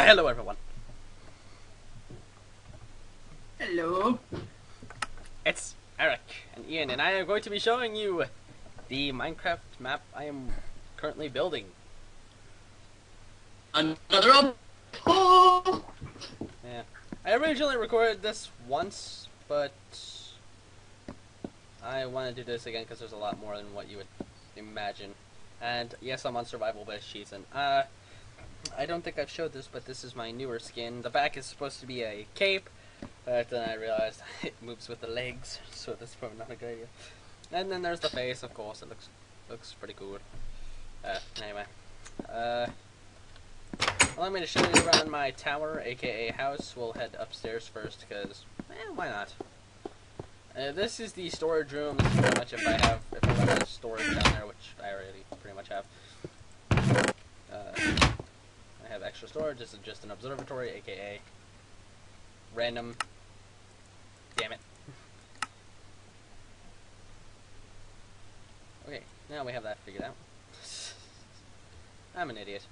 Hello everyone. Hello. It's Eric and Ian, and I am going to be showing you the Minecraft map I am currently building. Another up. Oh! Yeah. I originally recorded this once, but I want to do this again because there's a lot more than what you would imagine. And yes, I'm on survival-based cheats, and I don't think I've showed this, but this is my newer skin. The back is supposed to be a cape, but then I realized it moves with the legs, so that's probably not a good idea. And then there's the face, of course. It looks pretty cool. Anyway, allow me to show you around my tower, aka house. We'll head upstairs first, because why not? This is the storage room. This is pretty much if I run out of storage down there, which I already pretty much have. I have extra storage. This is just an observatory, aka random. Damn it. Okay, now we have that figured out. I'm an idiot.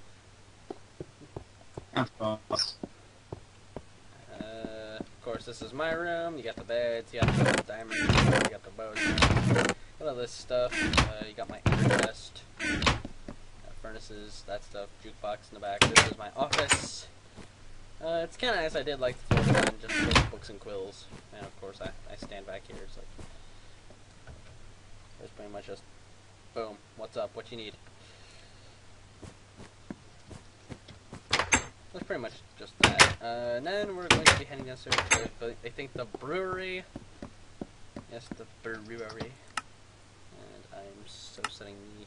Of course. Of course, this is my room. You got the beds, you got the diamonds, you got the bows, got all this stuff. You got my ender chest, furnaces, that stuff, jukebox in the back. This is my office. It's kind of nice. I did like to throw it in just those books and quills, and of course I stand back here. It's like it's pretty much just boom. What's up? What you need? That's pretty much just that. And then we're going to be heading downstairs to, I think, the brewery. Yes, the brewery. And I'm so setting the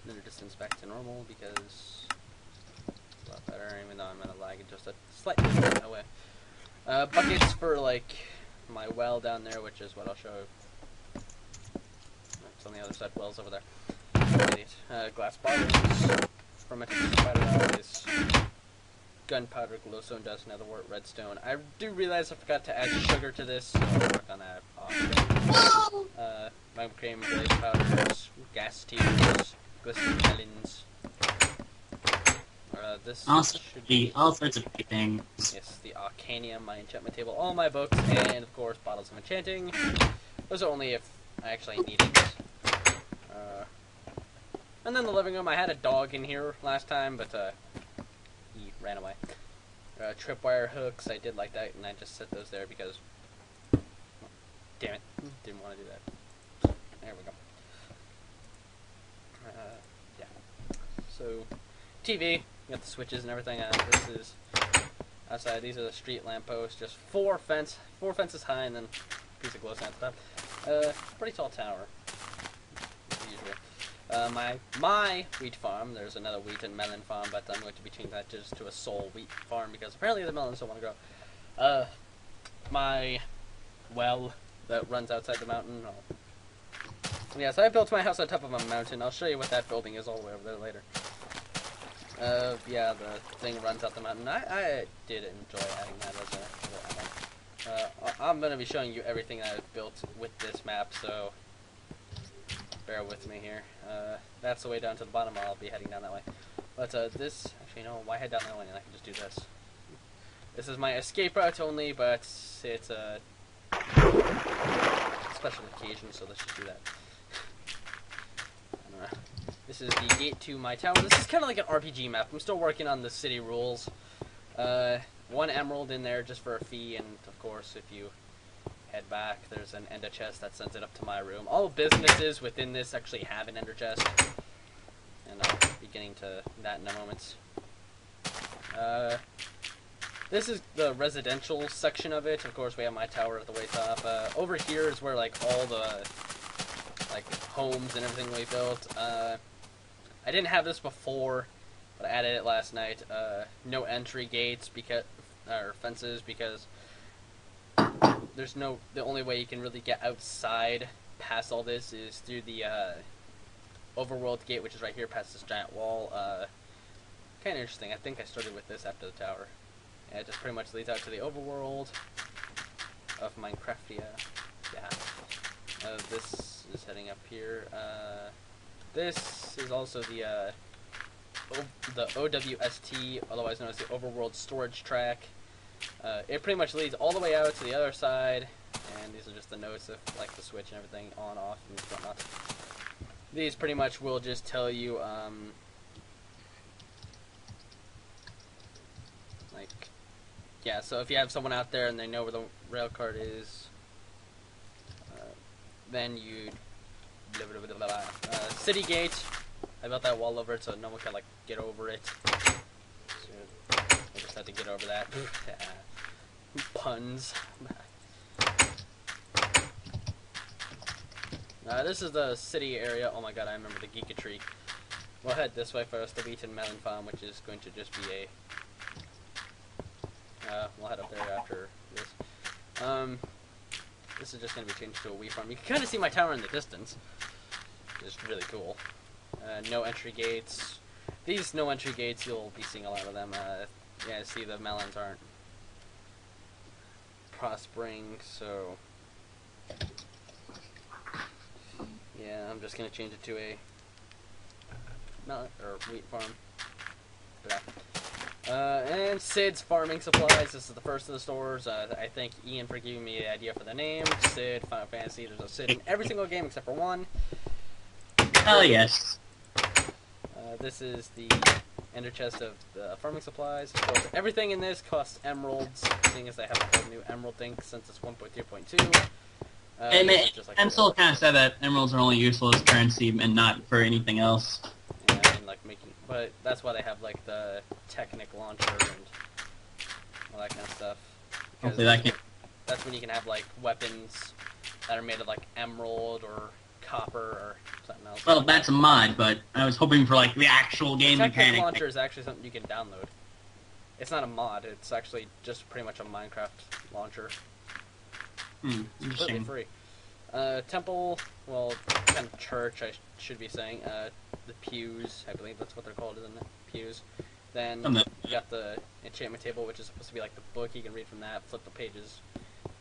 linear distance back to normal because it's a lot better, even though I'm gonna lag it just a slightly away. Buckets for, like, my well down there, which is what I'll show you. It's on the other side, well's over there. Idiot. Glass bottles, fermented spider eyes, gunpowder, glowstone dust, netherwort, redstone. I do realize I forgot to add sugar to this, so I'll work on that often. Mime cream, blaze powders, gas tubes, glistening melons. This Also, should be all sorts of things. yes, the Arcanium, my enchantment table, all my books, and of course bottles of enchanting. Those are only if I actually need it. And then the living room. I had a dog in here last time, but he ran away. Tripwire hooks, I did like that, and I just set those there because, damn it, didn't want to do that. There we go. Yeah. So, TV, got the switches and everything. This is outside. These are the street lampposts, just four fences high, and then a piece of glowstone at the top. Pretty tall tower, usually. My wheat farm, there's another wheat and melon farm, but I'm going to be changing that just to a sole wheat farm because apparently the melons don't want to grow. My well that runs outside the mountain. Yeah, so I built my house on top of a mountain. I'll show you what that building is all the way over there later. Yeah, the thing runs out the mountain. I did enjoy adding that as a I'm going to be showing you everything that I've built with this map, so bear with me here. That's the way down to the bottom. I'll be heading down that way. But this, actually no, why head down that way and I can just do this. This is my escape route only, but it's a special occasion, so let's just do that. I don't know. This is the gate to my tower. This is kind of like an RPG map. I'm still working on the city rules. 1 emerald in there just for a fee, and of course if you head back, there's an ender chest that sends it up to my room. All businesses within this actually have an ender chest, and I'll be getting to that in a moment. This is the residential section of it. Of course, we have my tower at the way top. Over here is where like all the homes and everything we built. I didn't have this before, but I added it last night. No entry gates or fences because the only way you can really get outside past all this is through the overworld gate, which is right here past this giant wall. Kind of interesting. I think I started with this after the tower. Yeah, it just pretty much leads out to the overworld of Minecraftia. Yeah. This is heading up here. This is also the the OWST, otherwise known as the Overworld Storage Track. It pretty much leads all the way out to the other side, and these are just the notes of like the switch and everything on, off, and whatnot. These pretty much will just tell you, like, yeah, so if you have someone out there and they know where the rail card is, then you City Gate. I built that wall over it so no one can like get over it. So I just had to get over that. Puns. This is the city area. Oh my god, I remember the Giga Tree. We'll head this way first, the Wheaton Melon Farm, which is going to just be a... we'll head up there after this. This is just going to be changed to a wheat farm. You can kind of see my tower in the distance, which is really cool. No entry gates. These no entry gates, you'll be seeing a lot of them. Yeah, see the melons aren't prospering, so... Yeah, I'm just going to change it to a melon or wheat farm. And Sid's Farming Supplies. This is the first of the stores. I thank Ian for giving me the idea for the name. Sid, Final Fantasy. There's a Sid in every single game except for one. Oh yes. This is the ender chest of the farming supplies. Of course, everything in this costs emeralds, seeing as they have a whole new emerald thing since it's 1.3.2. I'm still kind of sad that emeralds are only useful as currency and not for anything else. Yeah, and like but that's why they have like the Technic launcher and all that kind of stuff. Hopefully that can... That's when you can have like weapons that are made of like emerald or copper or something else. Well, that's a mod, but I was hoping for like the actual game Technic mechanic. launcher is actually something you can download. It's not a mod. It's actually just pretty much a Minecraft launcher. Interesting. Completely free. Temple, well, kind of church, I should be saying. The pews, I believe that's what they're called, isn't it? Pews. Then you got the enchantment table, which is supposed to be like the book. You can read from that, flip the pages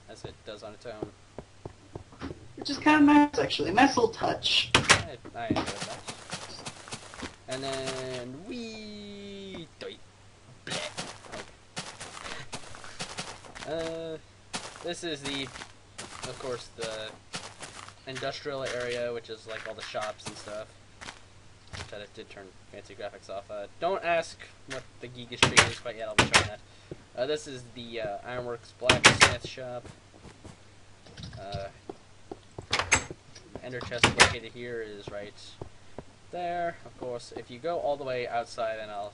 as it does on its own. Which is kind of nice, actually. Nice little touch. I enjoyed that. And then we... This is the, of course, the industrial area, which is like all the shops and stuff. That it did turn fancy graphics off. Don't ask what the Giga Tree is quite yet. I'll be showing that. This is the Ironworks Blacksmith shop. Ender chest located here is right there. Of course, if you go all the way outside, and I'll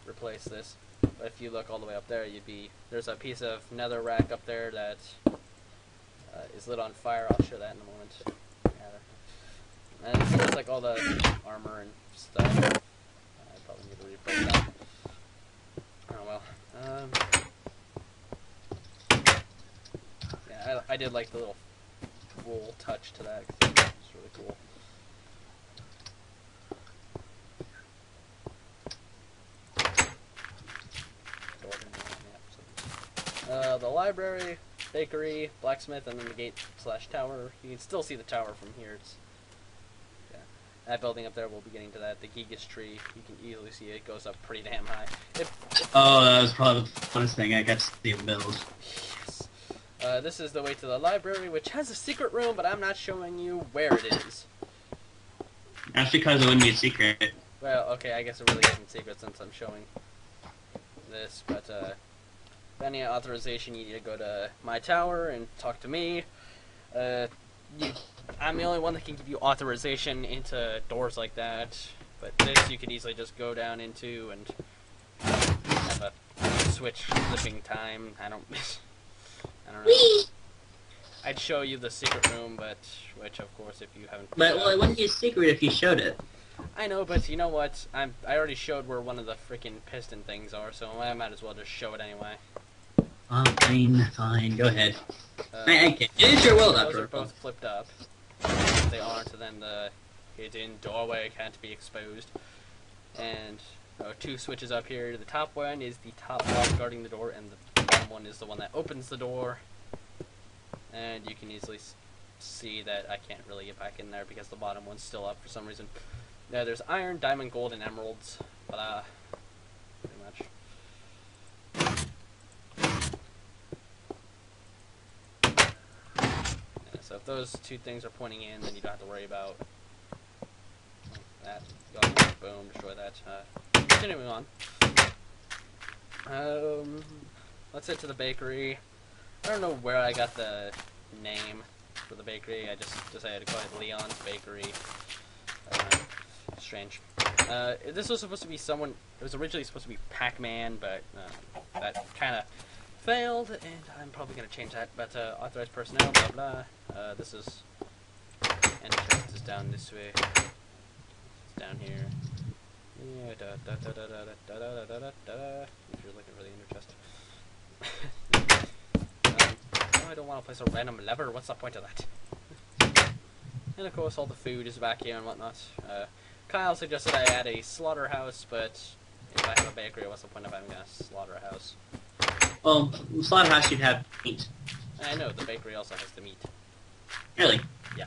replace this. But if you look all the way up there, there's a piece of nether rack up there that is lit on fire. I'll show that in a moment. Yeah. And this is like all the armor and stuff. I probably need to replace that. Oh well. Yeah, I did like the little wool touch to that. It's really cool. The library, bakery, blacksmith, and then the gate/tower. You can still see the tower from here. It's, yeah. That building up there, we'll be getting to that. The Gigas tree, you can easily see it goes up pretty damn high. Oh, that was probably the funnest thing I got to see him build. Yes. This is the way to the library, which has a secret room, but I'm not showing you where it is. That's because it wouldn't be a secret. Well, okay, I guess it really isn't secret since I'm showing this, but, if any authorization, you need to go to my tower and talk to me. I'm the only one that can give you authorization into doors like that, but this you could easily just go down into and have a switch flipping time. I don't know. I'd show you the secret room, but which of course if you haven't. But well, it wouldn't be a secret if you showed it. I know, but you know what? I already showed where one of the freaking piston things are, so I might as well just show it anyway. Fine, go ahead. It is your will, those are both flipped up. If they aren't, then the hidden doorway can't be exposed. And two switches up here. The top one is the top block guarding the door, and the bottom one is the one that opens the door. And you can easily see that I can't really get back in there because the bottom one's still up for some reason. There's iron, diamond, gold, and emeralds. blah. Pretty much. Yeah, so if those two things are pointing in, then you don't have to worry about that. Boom, destroy that. Continuing on. Let's head to the bakery. I don't know where I got the name for the bakery. I just decided to call it Leon's Bakery. Strange. This was supposed to be someone. It was originally supposed to be Pac-Man, but that kind of failed, and I'm probably gonna change that. But authorized personnel, blah blah. This is entrance is down this way. It's down here. Yeah, da da da da da da da da da da. If you're looking for the inner chest. No, I don't want to place a random lever. What's the point of that? And of course, all the food is back here and whatnot. Kyle suggested I add a slaughterhouse, but if I have a bakery, what's the point of having a slaughterhouse? Well, slaughterhouse you'd have meat. I know, the bakery also has the meat. Really? Yeah.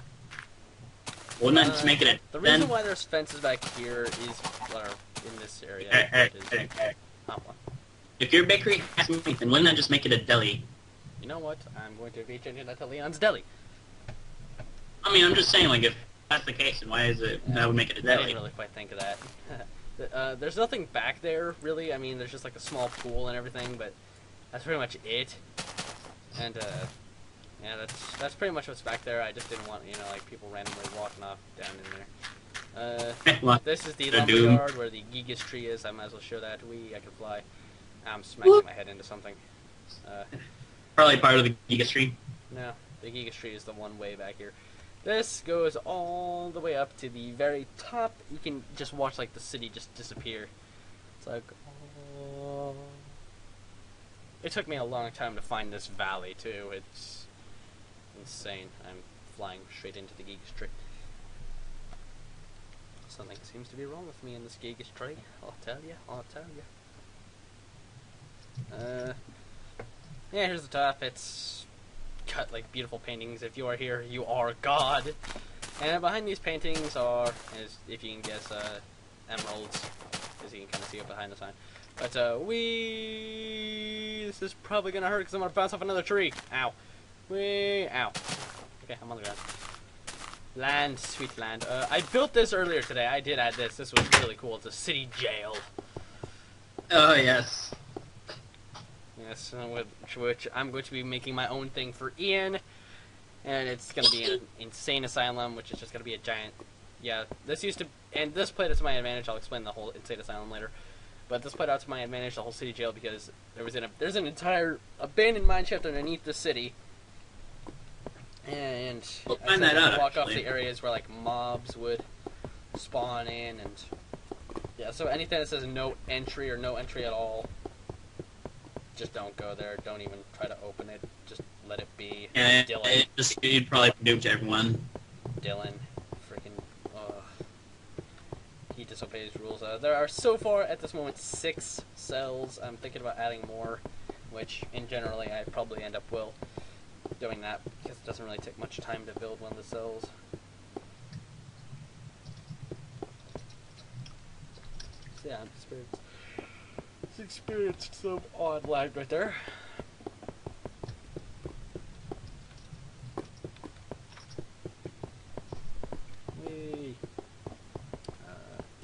Wouldn't that just make it a... The reason why there's fences back here is, or in this area, Hey. What? If your bakery has meat, then wouldn't that just make it a deli? You know what? I'm going to be changing that to Leon's Deli. I mean, I'm just saying, like, if that's the case, then why is it that would make it a I deli? didn't really quite think of that. There's nothing back there, really. I mean, there's just like a small pool and everything, but that's pretty much it. And, yeah, that's pretty much what's back there. I just didn't want, like, people randomly walking off down in there. This is the lumber yard where the Gigas tree is. I might as well show that. I can fly. I'm smacking my head into something. Probably part of the Gigas tree. No, the Gigas tree is the one way back here. This goes all the way up to the very top. You can just watch, like, the city just disappear. It's like, oh. It took me a long time to find this valley, too. It's insane. I'm flying straight into the Gigas tree. Something seems to be wrong with me in this Gigas tree. I'll tell you. Yeah, here's the top. It's cut like beautiful paintings. If you are here, you are God. And behind these paintings are, as if you can guess, emeralds, as you can kind of see it behind the sign. But this is probably gonna hurt because I'm gonna bounce off another tree. Ow, ow. Okay, I'm on the ground. Land, sweet land. I built this earlier today. I did add this. This was really cool. It's a city jail. Oh yes. Yes, which I'm going to be making my own thing for Ian, and it's going to be an insane asylum, which is just going to be a giant. Yeah, this used to, and this played out to my advantage. I'll explain the whole insane asylum later, but this played out to my advantage, the whole city jail, because there's an entire abandoned mine shaft underneath the city, and we'll find that out. Walk off the areas where like mobs would spawn in, and yeah, so anything that says no entry or no entry at all. Just don't go there. Don't even try to open it. Just let it be. Yeah, Dylan. You'd probably doom to everyone. Dylan. Freaking. He disobeys rules. There are so far at this moment 6 cells. I'm thinking about adding more, which in generally I probably end up doing that because it doesn't really take much time to build one of the cells. So yeah, I'm experienced some odd lag right there. Whee.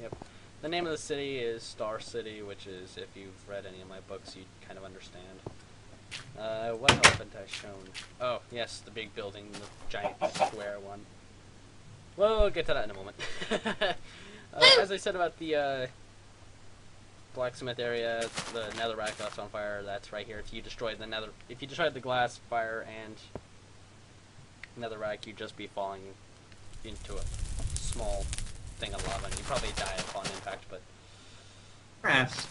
Yep. The name of the city is Star City, which is, if you've read any of my books, you'd kind of understand. What haven't I shown? Oh, yes, the big building, the giant square one. Well, we'll get to that in a moment. As I said about the, blacksmith area, the netherrack that's on fire, that's right here. If you destroyed the glass, fire, and netherrack, you'd just be falling into a small thing of lava, and you'd probably die upon impact, but... Perhaps.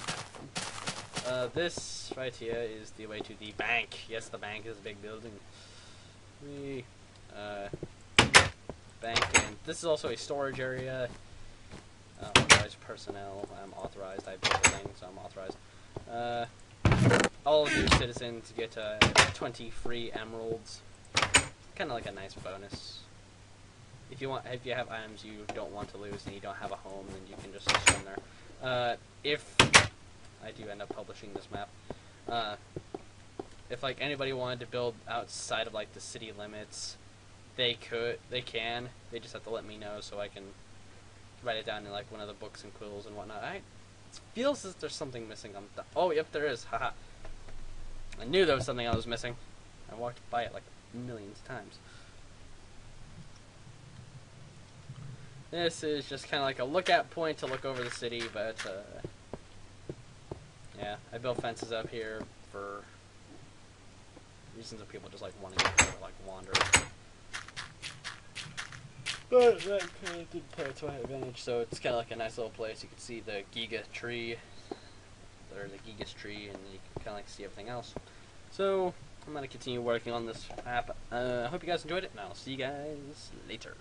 This right here is the way to the bank. Yes, the bank is a big building. Bank, and this is also a storage area. Authorized personnel. I'm authorized. I built the thing, so I'm authorized. All of you citizens get 20 free emeralds. Kind of like a nice bonus. If you have items you don't want to lose and you don't have a home, then you can just swim there. if I do end up publishing this map, if like anybody wanted to build outside of like the city limits, they can. They just have to let me know so I can write it down in like one of the books and quills and whatnot. It feels as if there's something missing on the. Oh, yep, there is. Haha. I knew there was something I was missing. I walked by it like millions of times. This is just kind of like a lookout point to look over the city, but yeah, I built fences up here for reasons of people just like wanting to like wander. But that kind of didn't play to my advantage, so it's kind of like a nice little place. You can see the Giga tree, or the Gigas tree, and you can kind of like see everything else. So I'm gonna continue working on this map. I hope you guys enjoyed it, and I'll see you guys later.